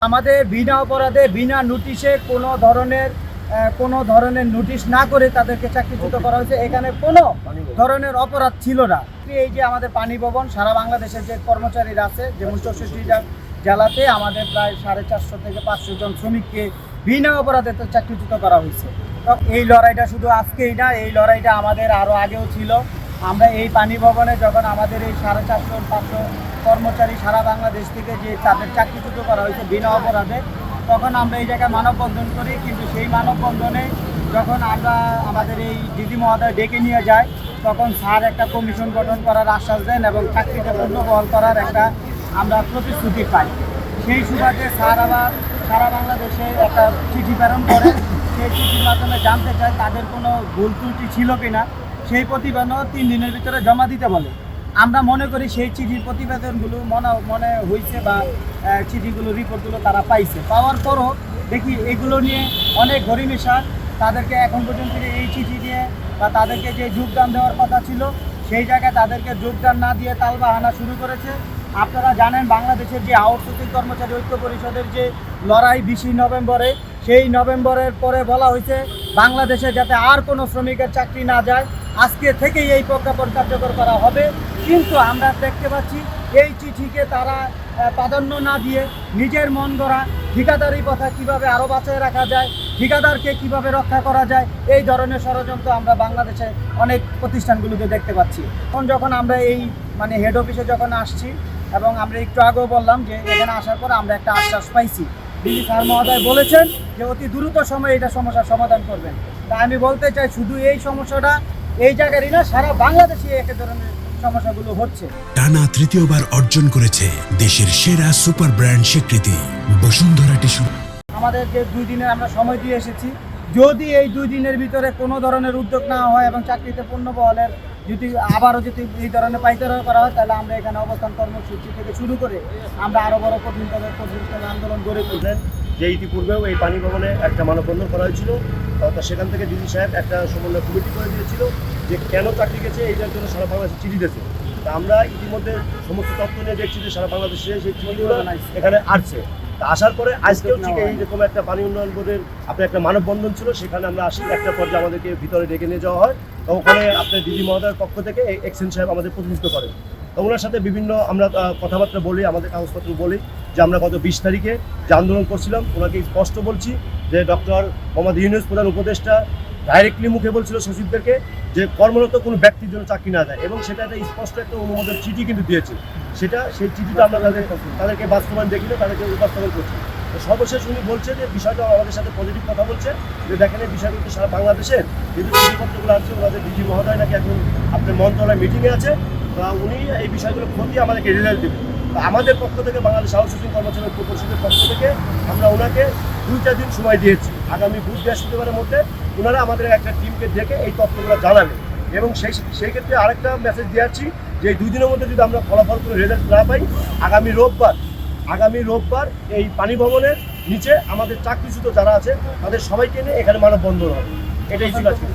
আমাদের বিনা অপরাধে বিনা নোটিশে কোনো ধরনের নোটিশ না করে তাদেরকে চাকরিচ্যুত করা হয়েছে। এখানে কোনো ধরনের অপরাধ ছিল না। এই যে আমাদের পানি ভবন সারা বাংলাদেশের যে কর্মচারীরা আছে, যেমন 64টা জেলাতে আমাদের প্রায় 450 থেকে 500 জন শ্রমিককে বিনা অপরাধে চাকরিচ্যুত করা হয়েছে। তো এই লড়াইটা শুধু আজকেই না, এই লড়াইটা আমাদের আরও আগেও ছিল। আমরা এই পানি ভবনে যখন আমাদের এই 450-500 কর্মচারী সারা বাংলাদেশ থেকে যে তাদের চাকরিচ্যুত করা হয়েছে বিনা অপরাধে, তখন আমরা এই জায়গায় মানববন্ধন করি। কিন্তু সেই মানববন্ধনে যখন আমরা আমাদের এই ডিজি মহোদয় ডেকে নিয়ে যাই, তখন স্যার একটা কমিশন গঠন করার আশ্বাস দেন এবং চাকরিতে পুনর্বহাল করার একটা আমরা প্রতিশ্রুতি পাই। সেই সুবাদে স্যার আবার সারা বাংলাদেশে একটা চিঠি প্রেরণ করেন। সেই চিঠির মাধ্যমে জানতে চায় তাদের কোনো ভুল ত্রুটি ছিল কিনা। সেই প্রতিবেদন 3 দিনের ভিতরে জমা দিতে বলে। আমরা মনে করি সেই চিঠির প্রতিবেদনগুলো মনে হয়েছে বা চিঠিগুলো রিপোর্টগুলো তারা পাইছে। পাওয়ার পরও দেখি এগুলো নিয়ে অনেক গরিমেশার তাদেরকে এখন পর্যন্ত এই চিঠি দিয়ে বা তাদেরকে যে যোগদান দেওয়ার কথা ছিল সেই জায়গায় তাদেরকে যোগদান না দিয়ে তালবাহানা শুরু করেছে। আপনারা জানেন বাংলাদেশের যে আউটসোর্সিং কর্মচারী ঐক্য পরিষদের যে লড়াই 20 নভেম্বরে, সেই নভেম্বরের পরে বলা হয়েছে বাংলাদেশে যাতে আর কোনো শ্রমিকের চাকরি না যায়, আজকে থেকেই এই প্রজ্ঞাপন কার্যকর করা হবে। কিন্তু আমরা দেখতে পাচ্ছি এই চিঠিকে তারা প্রাধান্য না দিয়ে নিজের মন গড়া ঠিকাদারি কথা কিভাবে আরও বাঁচিয়ে রাখা যায়, ঠিকাদারকে কিভাবে রক্ষা করা যায়, এই ধরনের ষড়যন্ত্র আমরা বাংলাদেশে অনেক প্রতিষ্ঠানগুলোতে দেখতে পাচ্ছি। যখন আমরা এই হেড অফিসে যখন আসছি এবং আমরা একটু আগেও বললাম যে এখানে আসার পর আমরা একটা আশ্বাস পাইছি। ডিজি স্যার মহোদয় বলেছেন যে অতি দ্রুত সময়ে এটা সমস্যার সমাধান করবেন। তাই আমি বলতে চাই শুধু এই সমস্যাটা এই জায়গারই না, সারা বাংলাদেশে এক ধরনের সমস্যাগুলো হচ্ছে। টানা তৃতীয়বার অর্জন করেছে দেশের সেরা সুপার ব্র্যান্ড স্বীকৃতি বসুন্ধরা টিস্যু। আমাদের যে 2 দিনের আমরা সময় দিয়ে এসেছি, যদি এই 2 দিনের ভিতরে কোনো ধরনের উদ্যোগ না হয় এবং চাকরিতে পুনর্বহালের যদি এই ধরনের পাইকারি করা হয়, তাহলে আমরা এখানে অবস্থান কর্মসূচি থেকে শুরু করে আমরা আরও বড় কঠিন আন্দোলন গড়ে তুলবেন। যে ইতিপূর্বেও এই পানি ভবনে একটা মানববন্ধন করা হয়েছিল, সেখান থেকে ডিজি সাহেব একটা সমন্বয় কমিটি করে দিয়েছিল যে কেন চাকরি গেছে এইটার জন্য সারা বাংলাদেশে চিঠি দিয়েছে। তা আমরা ইতিমধ্যে সমস্ত তথ্য নিয়ে দেখছি যে সারা বাংলাদেশে সেই চিঠিগুলো এখানে আসছে। তা আসার পরে আজকেও ঠিক এইরকম একটা পানি উন্নয়ন বোর্ডের আপনার একটা মানববন্ধন ছিল, সেখানে আমরা আসি। একটা পর্যায়ে আমাদেরকে ভিতরে ডেকে নিয়ে যাওয়া হয়। তো ওখানে আপনার ডিজি মহোদয়ের পক্ষ থেকে এক্সচেঞ্জ সাহেব আমাদের প্রতিনিধিত্ব করেন। তো ওনার সাথে বিভিন্ন আমরা কথাবার্তা বলি, আমাদের কাগজপত্র বলি যে আমরা গত 20 তারিখে যে আন্দোলন করছিলাম, ওনাকে স্পষ্ট বলছি যে ডক্টর মোহাম্মদ ইউনূস প্রধান উপদেষ্টা ডাইরেক্টলি মুখে বলছিল সচিবদেরকে যে কর্মরত কোনো ব্যক্তির জন্য চাকরি না যায়, এবং সেটা একটা স্পষ্ট একটা অনুমোদন চিঠি কিন্তু দিয়েছে। সেই চিঠিটা আমরা তাদেরকে বাস্তবায়ন দেখিলে তাদেরকে উপস্থাপন করছি। তো সর্বশেষ উনি বলছে যে বিষয়টা আমাদের সাথে পজিটিভ কথা বলছে যে দেখেন এই বিষয়গুলো সারা বাংলাদেশের কিন্তু চিঠিপত্রগুলো আছে, ওনাদের ডিজি মহোদয় নাকি এখন আপনার মন্ত্রণালয় মিটিংয়ে আছে। উনি এই বিষয়গুলো খতিয়ে আমাদেরকে রেজাল্ট দেবেন। আমাদের পক্ষ থেকে বাংলাদেশ আউটসোর্সিং কর্মচারী ঐক্য পরিষদের পক্ষ থেকে আমরা ওনাকে 2টা দিন সময় দিয়েছি। আগামী বৃহস্পতিবারের মধ্যে ওনারা আমাদের একটা টিমকে ডেকে এই তথ্যগুলো জানাবেন, এবং সেই ক্ষেত্রে আরেকটা মেসেজ দিয়েছি যে এই 2 দিনের মধ্যে যদি আমরা ফলাফল করে রেজাল্ট না পাই, আগামী রোববার এই পানি ভবনের নিচে আমাদের চাকরিচ্যুত যারা আছে তাদের সবাইকে নিয়ে এখানে মানববন্ধন হবে। এটাই ছিল আজকে।